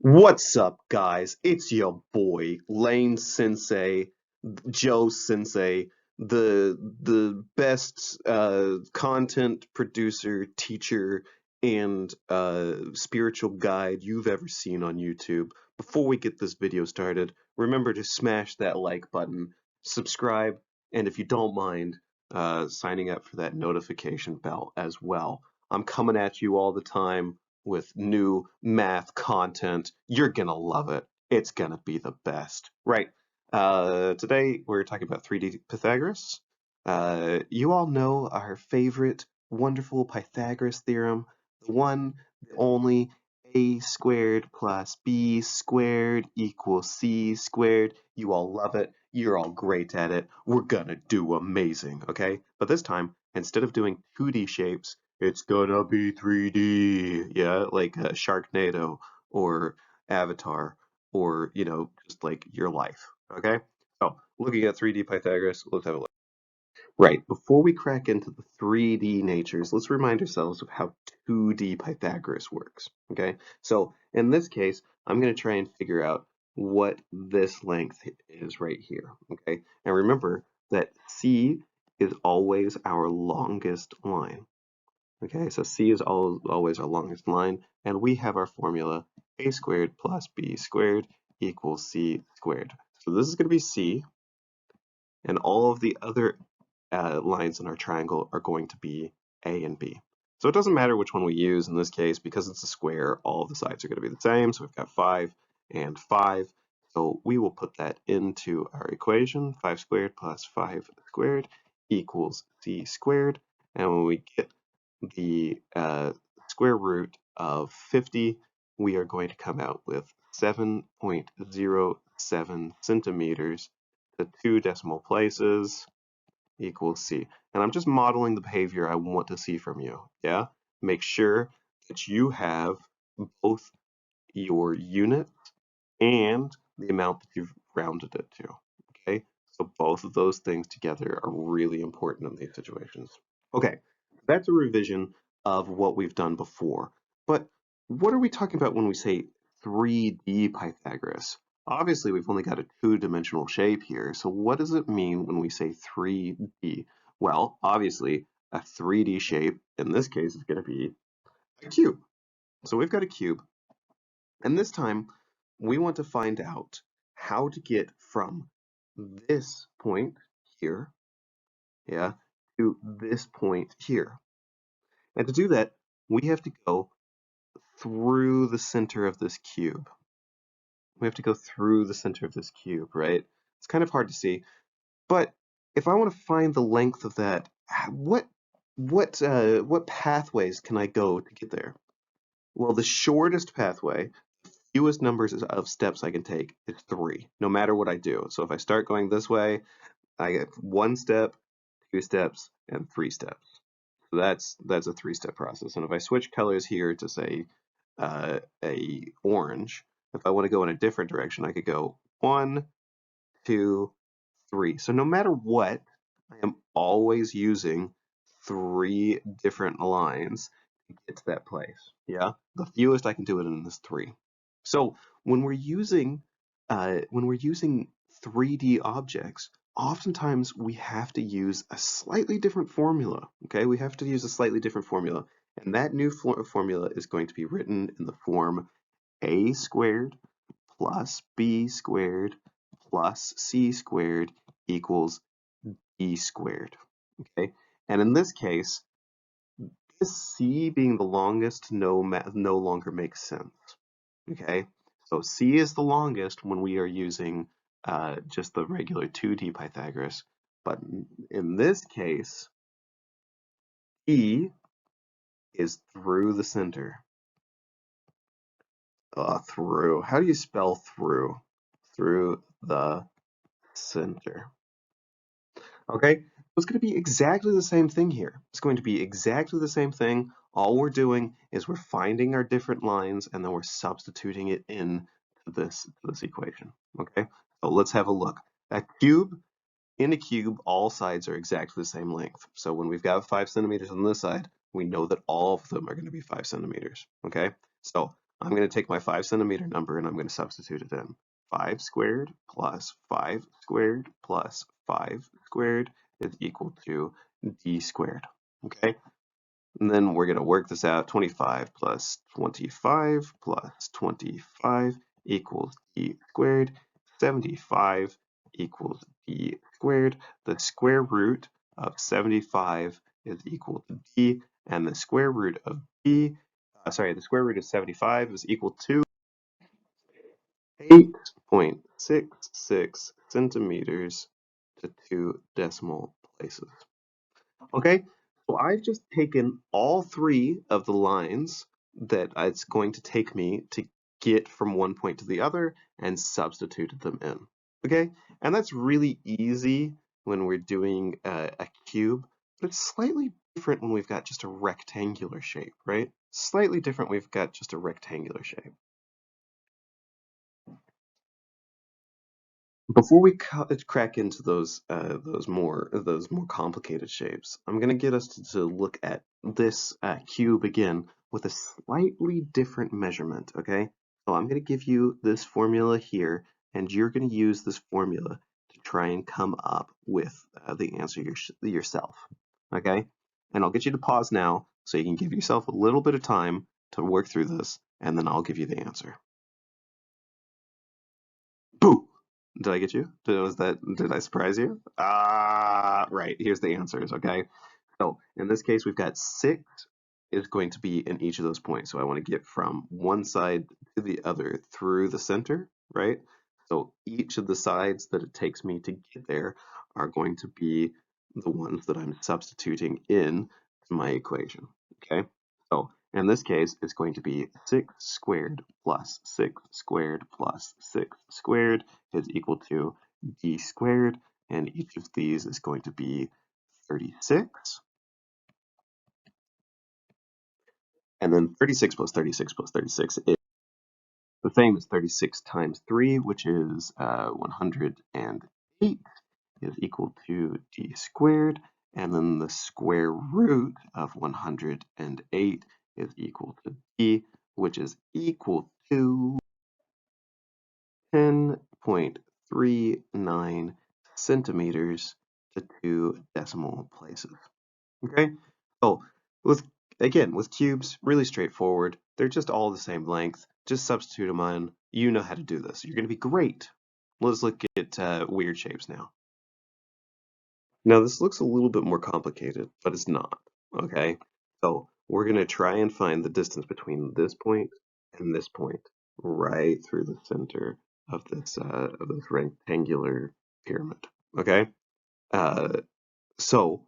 What's up, guys? It's your boy, Lane Sensei, Joe Sensei, the best content producer, teacher, and spiritual guide you've ever seen on YouTube. Before we get this video started, remember to smash that like button, subscribe, and if you don't mind, signing up for that notification bell as well. I'm coming at you all the time with new math content. You're gonna love it. It's gonna be the best. Right. Today we're talking about 3D Pythagoras. You all know our favorite wonderful Pythagoras theorem, the one, the only a squared plus b squared equals c squared. You all love it. You're all great at it. We're gonna do amazing, okay? But this time, instead of doing 2D shapes, it's gonna be 3D. Yeah, like Sharknado or Avatar or, just like your life. Okay? So, looking at 3D Pythagoras, let's have a look. Right, before we crack into the 3D natures, let's remind ourselves of how 2D Pythagoras works. Okay? So, in this case, I'm going to try and figure out what this length is right here. Okay? And remember that C is always our longest line. Okay, so C is always our longest line, and we have our formula a squared plus b squared equals c squared. So this is going to be C, and all of the other lines in our triangle are going to be A and B. So it doesn't matter which one we use in this case, because it's a square, all of the sides are going to be the same. So we've got 5 and 5. So we will put that into our equation. 5 squared plus 5 squared equals c squared. And when we get the square root of 50, we are going to come out with 7.07 centimeters to 2 decimal places equals C. And I'm just modeling the behavior I want to see from you. Yeah? Make sure that you have both your unit and the amount that you've rounded it to. Okay? So both of those things together are really important in these situations. Okay, that's a revision of what we've done before. But what are we talking about when we say 3D Pythagoras? Obviously, we've only got a two-dimensional shape here, so what does it mean when we say 3D? Well, obviously, a 3D shape, in this case, is going to be a cube. So we've got a cube, and this time we want to find out how to get from this point here, yeah, to this point here. And to do that, we have to go through the center of this cube. We have to go through the center of this cube, right? It's kind of hard to see, but if I want to find the length of that, what pathways can I go to get there? Well, the shortest pathway, fewest numbers of steps I can take is 3, no matter what I do. So if I start going this way, I get 1 step, 2 steps, and 3 steps. So that's a 3-step process. And if I switch colors here to say a orange, if I want to go in a different direction, I could go 1, 2, 3. So no matter what, I am always using 3 different lines to get to that place. Yeah, the fewest I can do it in is 3. So when we're using 3D objects, oftentimes we have to use a slightly different formula. Okay, we have to use a slightly different formula, and that new formula is going to be written in the form a squared plus b squared plus c squared equals d squared. Okay, and in this case, this c being the longest no longer makes sense. Okay, so C is the longest when we are using just the regular 2D Pythagoras, but in this case, E is through the center. Through. How do you spell through? Through the center. Okay, it's going to be exactly the same thing here. It's going to be exactly the same thing. All we're doing is we're finding our different lines and then we're substituting it in to this equation. Okay, so let's have a look. In a cube, all sides are exactly the same length. So when we've got 5 centimeters on this side, we know that all of them are going to be 5 centimeters. Okay, so I'm going to take my 5 centimeter number and I'm going to substitute it in. 5 squared plus 5 squared plus 5 squared is equal to d squared. Okay? And then we're going to work this out. 25 plus 25 plus 25 equals d squared. 75 equals d squared. The square root of 75 is equal to d, and the square root of the square root of 75 is equal to 8.66 centimeters to 2 decimal places. Okay, so I've just taken all three of the lines that it's going to take me to get from one point to the other and substituted them in. Okay, and that's really easy when we're doing a cube, but it's slightly different when we've got just a rectangular shape, right? Slightly different when we've got just a rectangular shape. Before we crack into those more complicated shapes, I'm going to get us to look at this cube again with a slightly different measurement, okay? So I'm going to give you this formula here, and you're going to use this formula to try and come up with the answer yourself, okay? And I'll get you to pause now so you can give yourself a little bit of time to work through this, and then I'll give you the answer. Boo! Did I get you? Did I surprise you? Ah, right. Here's the answers, okay? So in this case, we've got 6 is going to be in each of those points. So I want to get from one side to the other through the center, right? So each of the sides that it takes me to get there are going to be the ones that I'm substituting in to my equation, okay? So in this case, it's going to be 6 squared plus 6 squared plus 6 squared is equal to d squared, and each of these is going to be 36. And then 36 plus 36 plus 36 is the same as 36 times 3, which is 108, is equal to d squared. And then the square root of 108 is equal to d, which is equal to 10.39 centimeters to 2 decimal places. Okay, so with with cubes, really straightforward. They're just all the same length. Just substitute them in. You know how to do this. You're going to be great. Let's look at weird shapes now. Now this looks a little bit more complicated, but it's not. Okay, so we're going to try and find the distance between this point and this point, right through the center of this rectangular pyramid. Okay, uh, so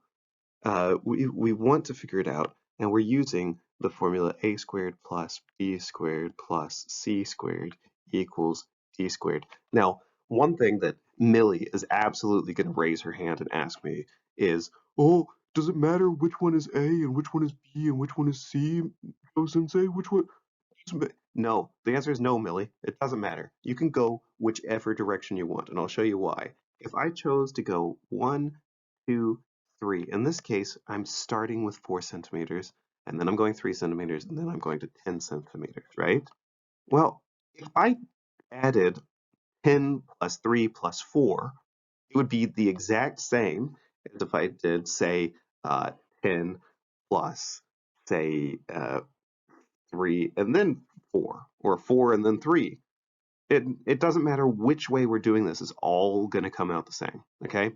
we want to figure it out, and we're using the formula a squared plus b squared plus c squared equals d squared. Now, one thing that Millie is absolutely going to raise her hand and ask me is, oh, does it matter which one is A and which one is B and which one is C, Joe Sensei? Which one? No, the answer is no, Millie. It doesn't matter. You can go whichever direction you want, and I'll show you why. If I chose to go 1, 2, 3, in this case, I'm starting with 4 centimeters, and then I'm going 3 centimeters, and then I'm going to 10 centimeters, right? Well, if I added 10 plus 3 plus 4, it would be the exact same as if I did, say, 10 plus, say, 3 and then 4, or 4 and then 3. It doesn't matter which way we're doing this, it's all going to come out the same, okay?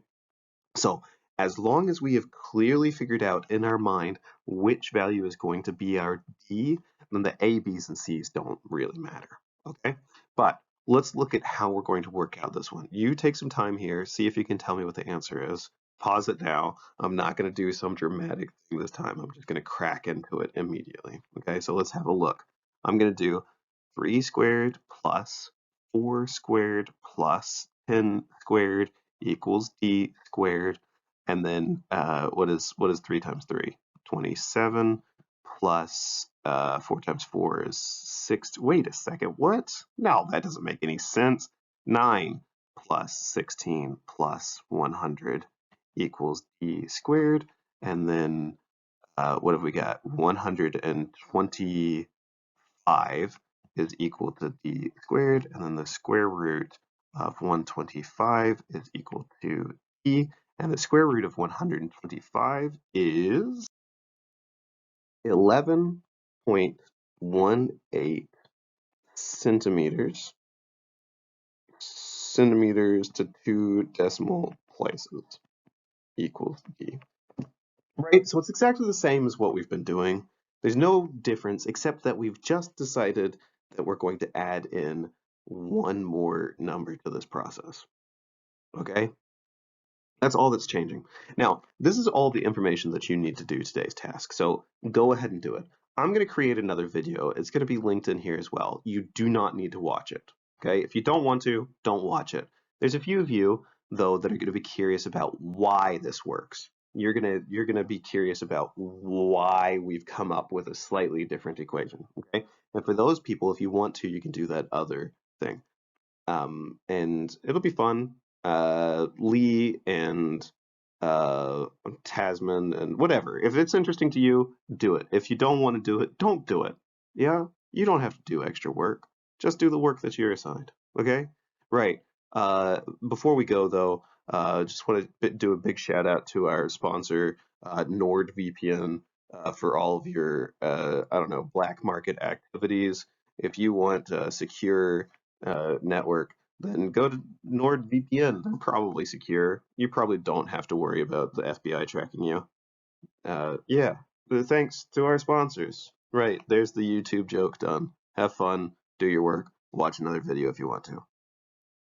So as long as we have clearly figured out in our mind which value is going to be our D, then the A, B's, and C's don't really matter, okay? But let's look at how we're going to work out this one. You take some time here, see if you can tell me what the answer is. Pause it now. I'm not going to do some dramatic thing this time. I'm just going to crack into it immediately. Okay, so let's have a look. I'm going to do 3 squared plus 4 squared plus 10 squared equals d squared. And then what is 3 times 3? 27 plus 4 times 4 is 6. Wait a second, what? No, that doesn't make any sense. 9 plus 16 plus 100 equals d squared. And then what have we got? 125 is equal to d squared, and then the square root of 125 is equal to e, and the square root of 125 is 11.18 centimeters to 2 decimal places equals d. Right, so it's exactly the same as what we've been doing. There's no difference except that we've just decided that we're going to add in one more number to this process. Okay? That's all that's changing. Now, this is all the information that you need to do today's task, so go ahead and do it. I'm going to create another video. It's going to be linked in here as well. You do not need to watch it. Okay? If you don't want to, don't watch it. There's a few of you, though, that are going to be curious about why this works. You're gonna be curious about why we've come up with a slightly different equation. Okay? And for those people, if you want to, you can do that other thing. And it'll be fun. Lee and Tasman and whatever. If it's interesting to you, do it. If you don't want to do it, don't do it. Yeah? You don't have to do extra work. Just do the work that you're assigned. Okay? Right. Before we go, though, just want to do a big shout out to our sponsor, NordVPN, for all of your, I don't know, black market activities. If you want a secure network, then go to NordVPN. They're probably secure. You probably don't have to worry about the FBI tracking you. Yeah, but thanks to our sponsors. Right, there's the YouTube joke done. Have fun, do your work, watch another video if you want to.